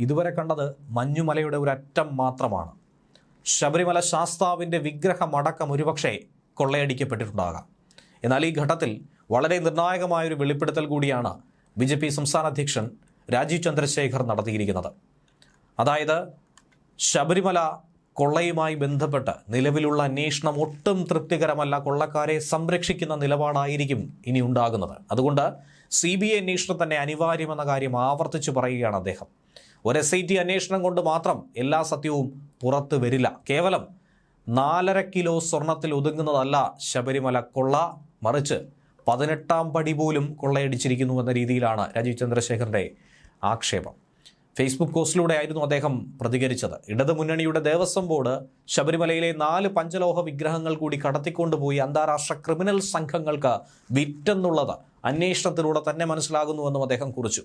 ഇതുവരെ കണ്ടത് മഞ്ഞുമലയുടെ ഒരറ്റം മാത്രമാണ്. ശബരിമല ശാസ്താവിൻ്റെ വിഗ്രഹമടക്കം ഒരുപക്ഷെ കൊള്ളയടിക്കപ്പെട്ടിട്ടുണ്ടാകാം. എന്നാൽ ഈ ഘട്ടത്തിൽ വളരെ നിർണായകമായൊരു വെളിപ്പെടുത്തൽ കൂടിയാണ് BJP സംസ്ഥാന അധ്യക്ഷൻ രാജീവ് ചന്ദ്രശേഖർ നടത്തിയിരിക്കുന്നത്. അതായത് ശബരിമല കൊള്ളയുമായി ബന്ധപ്പെട്ട് നിലവിലുള്ള അന്വേഷണം ഒട്ടും തൃപ്തികരമല്ല, കൊള്ളക്കാരെ സംരക്ഷിക്കുന്ന നിലപാടായിരിക്കും ഇനി ഉണ്ടാകുന്നത്. അതുകൊണ്ട് CBI അന്വേഷണം തന്നെ അനിവാര്യമെന്ന കാര്യം ആവർത്തിച്ചു പറയുകയാണ് അദ്ദേഹം. ഒരു SIT അന്വേഷണം കൊണ്ട് മാത്രം എല്ലാ സത്യവും പുറത്തു വരില്ല. കേവലം 4.5 കിലോ സ്വർണത്തിൽ ഒതുങ്ങുന്നതല്ല ശബരിമല കൊള്ള, മറിച്ച് 18ാം പടി പോലും കൊള്ളയടിച്ചിരിക്കുന്നു എന്ന രീതിയിലാണ് രാജീവ് ചന്ദ്രശേഖറിൻ്റെ ആക്ഷേപം. ഫേസ്ബുക്ക് പോസ്റ്റിലൂടെ ആയിരുന്നു അദ്ദേഹം പ്രതികരിച്ചത്. ഇടതുമുന്നണിയുടെ ദേവസ്വം ബോർഡ് ശബരിമലയിലെ 4 പഞ്ചലോഹ വിഗ്രഹങ്ങൾ കൂടി കടത്തിക്കൊണ്ടുപോയി അന്താരാഷ്ട്ര ക്രിമിനൽ സംഘങ്ങൾക്ക് വിറ്റെന്നുള്ളത് അന്വേഷണത്തിലൂടെ തന്നെ മനസ്സിലാകുന്നുവെന്നും അദ്ദേഹം കുറിച്ചു.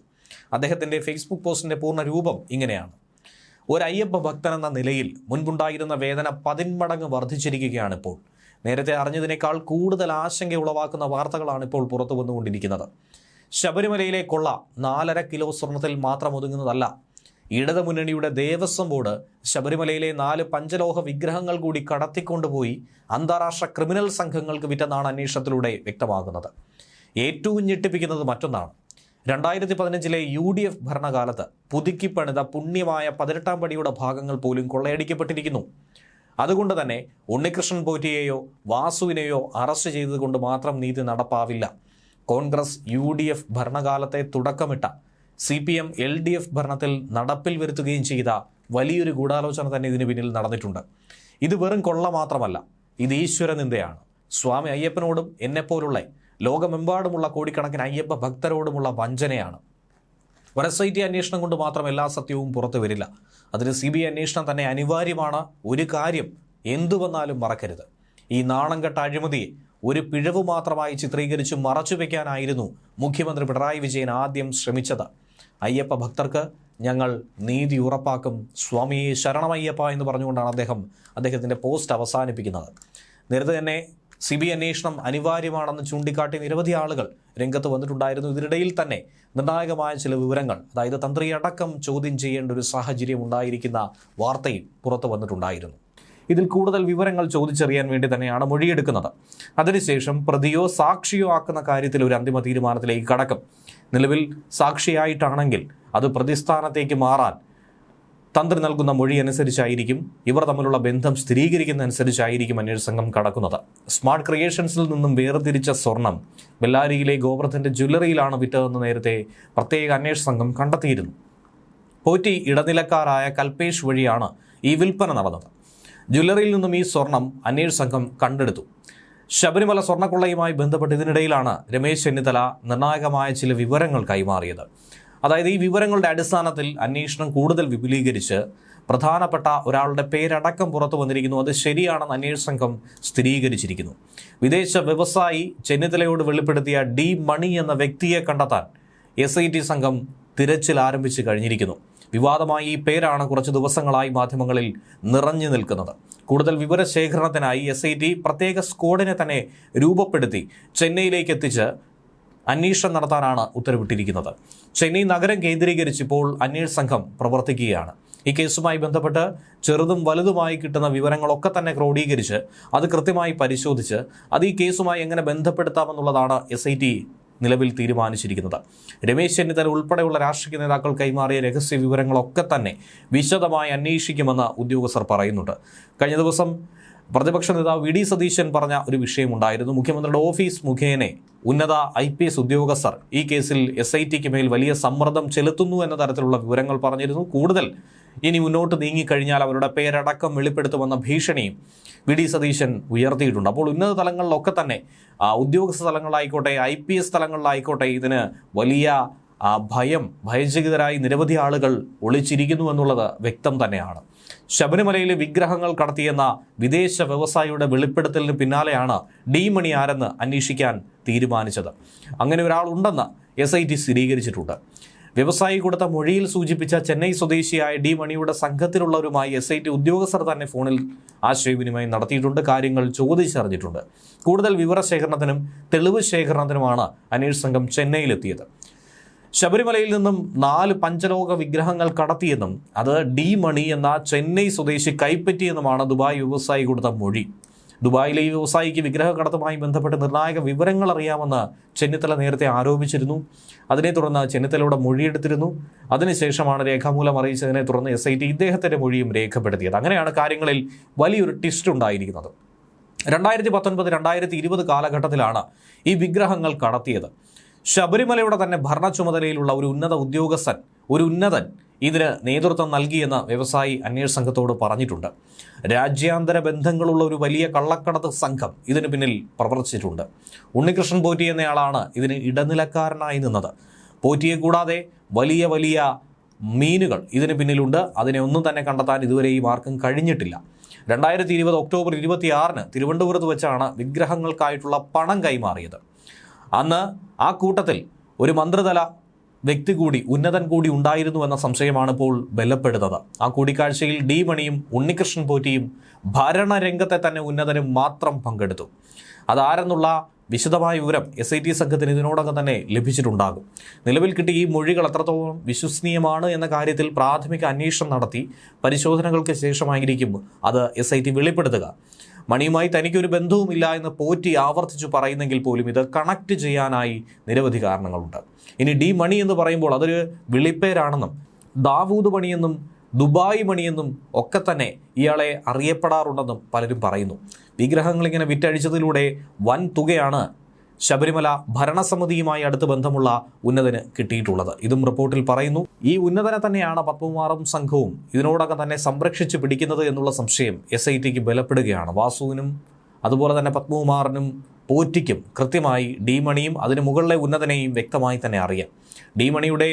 അദ്ദേഹത്തിൻ്റെ ഫേസ്ബുക്ക് പോസ്റ്റിൻ്റെ പൂർണ്ണ രൂപം ഇങ്ങനെയാണ്: ഒരു അയ്യപ്പ ഭക്തൻ എന്ന നിലയിൽ മുൻപുണ്ടായിരുന്ന വേദന 10 മടങ്ങ് വർദ്ധിച്ചിരിക്കുകയാണ് ഇപ്പോൾ. നേരത്തെ അറിഞ്ഞതിനേക്കാൾ കൂടുതൽ ആശങ്ക ഉളവാക്കുന്ന വാർത്തകളാണ് ഇപ്പോൾ പുറത്തു വന്നുകൊണ്ടിരിക്കുന്നത്. ശബരിമലയിലെ കൊള്ള 4.5 കിലോ സ്വർണത്തിൽ മാത്രം ഒതുങ്ങുന്നതല്ല. ഇടതുമുന്നണിയുടെ ദേവസ്വം ബോർഡ് ശബരിമലയിലെ 4 പഞ്ചലോഹ വിഗ്രഹങ്ങൾ കൂടി കടത്തിക്കൊണ്ടുപോയി അന്താരാഷ്ട്ര ക്രിമിനൽ സംഘങ്ങൾക്ക് വിറ്റെന്നാണ് അന്വേഷണത്തിലൂടെ വ്യക്തമാകുന്നത്. ഏറ്റവും ഞെട്ടിപ്പിക്കുന്നത് മറ്റൊന്നാണ്. 2015 UDF ഭരണകാലത്ത് പുതുക്കിപ്പണിത പുണ്യമായ 18ാം പടിയുടെ ഭാഗങ്ങൾ പോലും കൊള്ളയടിക്കപ്പെട്ടിരിക്കുന്നു. അതുകൊണ്ട് തന്നെ ഉണ്ണികൃഷ്ണൻ പോറ്റിയെയോ വാസുവിനെയോ അറസ്റ്റ് ചെയ്തതുകൊണ്ട് മാത്രം നീതി നടപ്പാവില്ല. കോൺഗ്രസ് UDF ഭരണകാലത്തെ തുടക്കമിട്ട CPM LDF ഭരണത്തിൽ നടപ്പിൽ വരുത്തുകയും ചെയ്ത വലിയൊരു ഗൂഢാലോചന തന്നെ ഇതിന് പിന്നിൽ നടന്നിട്ടുണ്ട്. ഇത് വെറും കൊള്ള മാത്രമല്ല, ഇത് ഈശ്വരനിന്ദയാണ്. സ്വാമി അയ്യപ്പനോടും എന്നെപ്പോലുള്ള ലോകമെമ്പാടുമുള്ള കോടിക്കണക്കിന് അയ്യപ്പ ഭക്തരോടുമുള്ള വഞ്ചനയാണ്. ഒരു SIT അന്വേഷണം കൊണ്ട് മാത്രം എല്ലാ സത്യവും പുറത്തു വരില്ല. അതിന് CBI അന്വേഷണം തന്നെ അനിവാര്യമാണ്. ഒരു കാര്യം എന്തു വന്നാലും മറക്കരുത്: ഈ നാണംകെട്ട അഴിമതിയെ ഒരു പിഴവ് മാത്രമായി ചിത്രീകരിച്ച് മറച്ചുവെക്കാനായിരുന്നു മുഖ്യമന്ത്രി പിണറായി വിജയൻ ആദ്യം ശ്രമിച്ചത്. അയ്യപ്പ ഭക്തർക്ക് ഞങ്ങൾ നീതി ഉറപ്പാക്കും, സ്വാമിയെ ശരണമയ്യപ്പ എന്ന് പറഞ്ഞുകൊണ്ടാണ് അദ്ദേഹത്തിൻ്റെ പോസ്റ്റ് അവസാനിപ്പിക്കുന്നത്. നേരത്തെ തന്നെ CBI അന്വേഷണം അനിവാര്യമാണെന്ന് ചൂണ്ടിക്കാട്ടി നിരവധി ആളുകൾ രംഗത്ത് വന്നിട്ടുണ്ടായിരുന്നു. ഇതിനിടയിൽ തന്നെ നിർണായകമായ ചില വിവരങ്ങൾ, അതായത് തന്ത്രിയടക്കം ചോദ്യം ചെയ്യേണ്ട ഒരു സാഹചര്യം ഉണ്ടായിരിക്കുന്ന വാർത്തയും പുറത്തു വന്നിട്ടുണ്ടായിരുന്നു. ഇതിൽ കൂടുതൽ വിവരങ്ങൾ ചോദിച്ചറിയാൻ വേണ്ടി തന്നെയാണ് മൊഴിയെടുക്കുന്നത്. അതിനുശേഷം പ്രതിയോ സാക്ഷിയോ ആക്കുന്ന കാര്യത്തിൽ ഒരു അന്തിമ തീരുമാനത്തിലേക്ക് കടക്കും. നിലവിൽ സാക്ഷിയായിട്ടാണെങ്കിൽ അത് പ്രതിസ്ഥാനത്തേക്ക് മാറാൻ തന്ത്രി നൽകുന്ന മൊഴി അനുസരിച്ചായിരിക്കും, ഇവർ തമ്മിലുള്ള ബന്ധം സ്ഥിരീകരിക്കുന്നതനുസരിച്ചായിരിക്കും അന്വേഷണ സംഘം കടക്കുന്നത്. സ്മാർട്ട് ക്രിയേഷൻസിൽ നിന്നും വേർതിരിച്ച സ്വർണം ബെല്ലാരിയിലെ ഗോവർദ്ധൻ്റെ ജ്വല്ലറിയിലാണ് വിറ്റതെന്ന് നേരത്തെ പ്രത്യേക അന്വേഷണ സംഘം കണ്ടെത്തിയിരുന്നു. പോറ്റി ഇടനിലക്കാരായ കൽപേഷ് വഴിയാണ് ഈ വിൽപ്പന നടന്നത്. ജ്വല്ലറിയിൽ നിന്നും ഈ സ്വർണം അന്വേഷണ സംഘം കണ്ടെടുത്തു. ശബരിമല സ്വർണ്ണക്കൊള്ളയുമായി ബന്ധപ്പെട്ട് ഇതിനിടയിലാണ് രമേശ് ചെന്നിത്തല നിർണായകമായ ചില വിവരങ്ങൾ കൈമാറിയത്. അതായത് ഈ വിവരങ്ങളുടെ അടിസ്ഥാനത്തിൽ അന്വേഷണം കൂടുതൽ വിപുലീകരിച്ച് പ്രധാനപ്പെട്ട ഒരാളുടെ പേരടക്കം പുറത്തു വന്നിരിക്കുന്നു. അത് ശരിയാണെന്ന് അന്വേഷണ സംഘം സ്ഥിരീകരിച്ചിരിക്കുന്നു. വിദേശ വ്യവസായി ചെന്നിത്തലയോട് വെളിപ്പെടുത്തിയ ഡി മണി എന്ന വ്യക്തിയെ കണ്ടെത്താൻ SIT സംഘം തിരച്ചിൽ ആരംഭിച്ചു കഴിഞ്ഞിരിക്കുന്നു. വിവാദമായ ഈ പേരാണ് കുറച്ച് ദിവസങ്ങളായി മാധ്യമങ്ങളിൽ നിറഞ്ഞു നിൽക്കുന്നത്. കൂടുതൽ വിവരശേഖരണത്തിനായി SIT പ്രത്യേക സ്ക്വാഡിനെ തന്നെ രൂപപ്പെടുത്തി ചെന്നൈയിലേക്ക് എത്തിച്ച് അന്വേഷണം നടത്താനാണ് ഉത്തരവിട്ടിരിക്കുന്നത്. ചെന്നൈ നഗരം കേന്ദ്രീകരിച്ച് ഇപ്പോൾ അന്വേഷണ സംഘം പ്രവർത്തിക്കുകയാണ്. ഈ കേസുമായി ബന്ധപ്പെട്ട് ചെറുതും വലുതുമായി കിട്ടുന്ന വിവരങ്ങളൊക്കെ തന്നെ ക്രോഡീകരിച്ച് അത് കൃത്യമായി പരിശോധിച്ച് അത് ഈ കേസുമായി എങ്ങനെ ബന്ധപ്പെടുത്താമെന്നുള്ളതാണ് SIT നിലവിൽ തീരുമാനിച്ചിരിക്കുന്നത്. രമേശ് ചെന്നിത്തല ഉൾപ്പെടെയുള്ള രാഷ്ട്രീയ നേതാക്കൾ കൈമാറിയ രഹസ്യ വിവരങ്ങളൊക്കെ തന്നെ വിശദമായി അന്വേഷിക്കുമെന്ന് ഉദ്യോഗസ്ഥർ പറയുന്നുണ്ട്. കഴിഞ്ഞ ദിവസം പ്രതിപക്ഷ നേതാവ് VD സതീശൻ പറഞ്ഞ ഒരു വിഷയമുണ്ടായിരുന്നു. മുഖ്യമന്ത്രിയുടെ ഓഫീസ് മുഖേന ഉന്നത IPS ഉദ്യോഗസ്ഥർ ഈ കേസിൽ SITക്ക് മേൽ വലിയ സമ്മർദ്ദം ചെലുത്തുന്നു എന്ന തരത്തിലുള്ള വിവരങ്ങൾ പറഞ്ഞിരുന്നു. കൂടുതൽ ഇനി മുന്നോട്ട് നീങ്ങിക്കഴിഞ്ഞാൽ അവരുടെ പേരടക്കം വെളിപ്പെടുത്തുമെന്ന ഭീഷണിയും VD സതീശൻ ഉയർത്തിയിട്ടുണ്ട്. അപ്പോൾ ഉന്നത തലങ്ങളിലൊക്കെ തന്നെ ഉദ്യോഗസ്ഥ തലങ്ങളിലായിക്കോട്ടെ IPS തലങ്ങളിലായിക്കോട്ടെ ഇതിന് വലിയ ഭയചകിതരായി നിരവധി ആളുകൾ ഒളിച്ചിരിക്കുന്നു എന്നുള്ളത് വ്യക്തം തന്നെയാണ്. ശബരിമലയിലെ വിഗ്രഹങ്ങൾ കടത്തിയെന്ന വിദേശ വ്യവസായിയുടെ വെളിപ്പെടുത്തലിന് പിന്നാലെയാണ് ഡി മണി ആരെന്ന് അന്വേഷിക്കാൻ തീരുമാനിച്ചത്. അങ്ങനെ ഒരാളുണ്ടെന്ന് SIT സ്ഥിരീകരിച്ചിട്ടുണ്ട്. വ്യവസായി കൊടുത്ത മൊഴിയിൽ സൂചിപ്പിച്ച ചെന്നൈ സ്വദേശിയായ ഡി മണിയുടെ സംഘത്തിലുള്ളവരുമായി SIT ഉദ്യോഗസ്ഥർ തന്നെ ഫോണിൽ ആശയവിനിമയം നടത്തിയിട്ടുണ്ട്, കാര്യങ്ങൾ ചോദിച്ചറിഞ്ഞിട്ടുണ്ട്. കൂടുതൽ വിവരശേഖരണത്തിനും തെളിവ് ശേഖരണത്തിനുമാണ് അന്വേഷണ സംഘം ചെന്നൈയിലെത്തിയത്. ശബരിമലയിൽ നിന്നും 4 പഞ്ചലോക വിഗ്രഹങ്ങൾ കടത്തിയെന്നും അത് ഡി മണി എന്ന ചെന്നൈ സ്വദേശി കൈപ്പറ്റിയെന്നുമാണ് ദുബായ് വ്യവസായി കൊടുത്ത മൊഴി. ദുബായിലെ ഈ വ്യവസായിക്ക് വിഗ്രഹ കടത്തുമായി ബന്ധപ്പെട്ട് നിർണായക വിവരങ്ങൾ അറിയാമെന്ന് ചെന്നിത്തല നേരത്തെ ആരോപിച്ചിരുന്നു. അതിനെ തുടർന്ന് ചെന്നിത്തലയുടെ മൊഴിയെടുത്തിരുന്നു. അതിനുശേഷമാണ് രേഖാമൂലം അറിയിച്ചതിനെ തുടർന്ന് SIT ഇദ്ദേഹത്തിന്റെ മൊഴിയും രേഖപ്പെടുത്തിയത്. അങ്ങനെയാണ് കാര്യങ്ങളിൽ വലിയൊരു ട്വിസ്റ്റ് ഉണ്ടായിരിക്കുന്നത്. 2019, 2020 കാലഘട്ടത്തിലാണ് ഈ വിഗ്രഹങ്ങൾ കടത്തിയത്. ശബരിമലയുടെ തന്നെ ഭരണ ചുമതലയിലുള്ള ഒരു ഉന്നത ഉദ്യോഗസ്ഥൻ, ഒരു ഉന്നതൻ ഇതിന് നേതൃത്വം നൽകിയെന്ന് വ്യവസായി അന്വേഷണ സംഘത്തോട് പറഞ്ഞിട്ടുണ്ട്. രാജ്യാന്തര ബന്ധങ്ങളുള്ള ഒരു വലിയ കള്ളക്കടത്ത് സംഘം ഇതിന് പിന്നിൽ പ്രവർത്തിച്ചിട്ടുണ്ട്. ഉണ്ണികൃഷ്ണൻ പോറ്റി എന്നയാളാണ് ഇതിന് ഇടനിലക്കാരനായി നിന്നത്. പോറ്റിയെ കൂടാതെ വലിയ വലിയ മീനുകൾ ഇതിന് പിന്നിലുണ്ട്. അതിനെ ഒന്നും തന്നെ കണ്ടെത്താൻ ഇതുവരെയും ആർക്കും കഴിഞ്ഞിട്ടില്ല. 2020 ഒക്ടോബർ 26 തിരുവനന്തപുരത്ത് വെച്ചാണ് വിഗ്രഹങ്ങൾക്കായിട്ടുള്ള പണം കൈമാറിയത്. അന്ന് ആ കൂട്ടത്തിൽ ഒരു മന്ത്രിതല വ്യക്തി കൂടി, ഉന്നതൻ കൂടി ഉണ്ടായിരുന്നു എന്ന സംശയമാണ് ഇപ്പോൾ ബലപ്പെടുന്നത്. ആ കൂടിക്കാഴ്ചയിൽ ഡി മണിയും ഉണ്ണികൃഷ്ണൻ പോറ്റിയും ഭരണരംഗത്തെ തന്നെ ഉന്നതനും മാത്രം പങ്കെടുത്തു. അതാരെന്നുള്ള വിശദമായ വിവരം SIT സംഘത്തിന് ഇതിനോടകം തന്നെ ലഭിച്ചിട്ടുണ്ടാകും. നിലവിൽ കിട്ടിയ ഈ മൊഴികൾ എത്രത്തോളം വിശ്വസനീയമാണ് എന്ന കാര്യത്തിൽ പ്രാഥമിക അന്വേഷണം നടത്തി പരിശോധനകൾക്ക് ശേഷമായിരിക്കും അത് SIT വെളിപ്പെടുത്തുക. മണിയുമായി തനിക്കൊരു ബന്ധവുമില്ല എന്ന് പോറ്റി ആവർത്തിച്ചു പറയുന്നെങ്കിൽ പോലും ഇത് കണക്ട് ചെയ്യാനായി നിരവധി കാരണങ്ങളുണ്ട്. ഇനി ഡി മണി എന്ന് പറയുമ്പോൾ അതൊരു വിളിപ്പേരാണെന്നും ദാവൂദ് മണിയെന്നും ദുബായ് മണിയെന്നും ഒക്കെ തന്നെ ഇയാളെ അറിയപ്പെടാറുണ്ടെന്നും പലരും പറയുന്നു. വിഗ്രഹങ്ങൾ ഇങ്ങനെ വിറ്റഴിച്ചതിലൂടെ വൻ തുകയാണ് ശബരിമല ഭരണസമിതിയുമായി അടുത്ത് ബന്ധമുള്ള ഉന്നതന് കിട്ടിയിട്ടുള്ളത്. ഇതും റിപ്പോർട്ടിൽ പറയുന്നു. ഈ ഉന്നതനെ തന്നെയാണ് പത്മകുമാറും സംഘവും ഇതിനോടകം തന്നെ സംരക്ഷിച്ച് പിടിക്കുന്നത് എന്നുള്ള സംശയം SITക്ക് ബലപ്പെടുകയാണ്. വാസുവിനും അതുപോലെ തന്നെ പത്മകുമാറിനും പോറ്റിക്കും കൃത്യമായി ഡി മണിയും അതിന് മുകളിലെ ഉന്നതനെയും വ്യക്തമായി തന്നെ അറിയാം. ഡി മണിയുടെ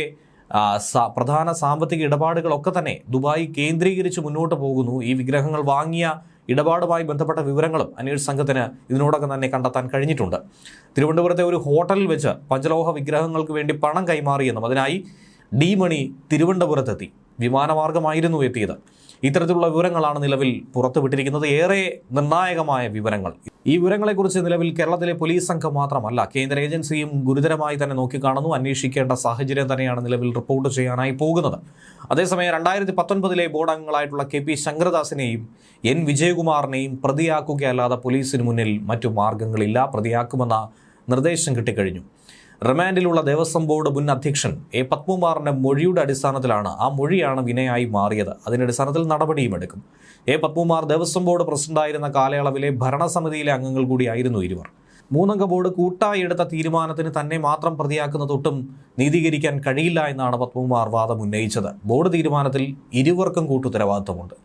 പ്രധാന സാമ്പത്തിക ഇടപാടുകളൊക്കെ തന്നെ ദുബായ് കേന്ദ്രീകരിച്ച് മുന്നോട്ട് പോകുന്നു. ഈ വിഗ്രഹങ്ങൾ വാങ്ങിയ ഇടപാടുമായി ബന്ധപ്പെട്ട വിവരങ്ങളും അന്വേഷണ സംഘത്തിന് ഇതിനോടകം തന്നെ കണ്ടെത്താൻ കഴിഞ്ഞിട്ടുണ്ട്. തിരുവനന്തപുരത്തെ ഒരു ഹോട്ടലിൽ വെച്ച് പഞ്ചലോഹ വിഗ്രഹങ്ങൾക്ക് വേണ്ടി പണം കൈമാറിയെന്നും അതിനായി ഡി മണി തിരുവനന്തപുരത്തെത്തി. വിമാനമാർഗമായിരുന്നു എത്തിയത്. ഇത്തരത്തിലുള്ള വിവരങ്ങളാണ് നിലവിൽ പുറത്തുവിട്ടിരിക്കുന്നത്. ഏറെ നിർണായകമായ വിവരങ്ങൾ. ഈ വിവരങ്ങളെക്കുറിച്ച് നിലവിൽ കേരളത്തിലെ പോലീസ് സംഘം മാത്രമല്ല, കേന്ദ്ര ഏജൻസിയും ഗുരുതരമായി തന്നെ നോക്കിക്കാണുന്നു. അന്വേഷിക്കേണ്ട സാഹചര്യം തന്നെയാണ് നിലവിൽ റിപ്പോർട്ട് ചെയ്യാനായി പോകുന്നത്. അതേസമയം 2019 ബോർഡ് അംഗങ്ങളായിട്ടുള്ള KP ശങ്കരദാസിനെയും N വിജയകുമാറിനെയും പ്രതിയാക്കുകയല്ലാതെ പോലീസിന് മുന്നിൽ മറ്റു മാർഗങ്ങളില്ല. പ്രതിയാക്കുമെന്ന നിർദ്ദേശം കിട്ടിക്കഴിഞ്ഞു. റിമാൻഡിലുള്ള ദേവസ്വം ബോർഡ് മുൻ അധ്യക്ഷൻ പത്മകുമാറിന്റെ മൊഴിയുടെ അടിസ്ഥാനത്തിലാണ്, ആ മൊഴിയാണ് വിനയായി മാറിയത്. അതിന്റെ അടിസ്ഥാനത്തിൽ നടപടിയും എടുക്കും. പത്മകുമാർ ദേവസ്വം ബോർഡ് പ്രസിഡന്റായിരുന്ന കാലയളവിലെ ഭരണസമിതിയിലെ അംഗങ്ങൾ കൂടിയായിരുന്നു ഇരുവർ. 3 അംഗ ബോർഡ് കൂട്ടായി എടുത്ത തീരുമാനത്തിന് തന്നെ മാത്രം പ്രതിയാക്കുന്ന തൊട്ടും നീതീകരിക്കാൻ കഴിയില്ല എന്നാണ് പത്മകുമാർ വാദം ഉന്നയിച്ചത്. ബോർഡ് തീരുമാനത്തിൽ ഇരുവർക്കും കൂട്ടുത്തരവാദിത്വമുണ്ട്.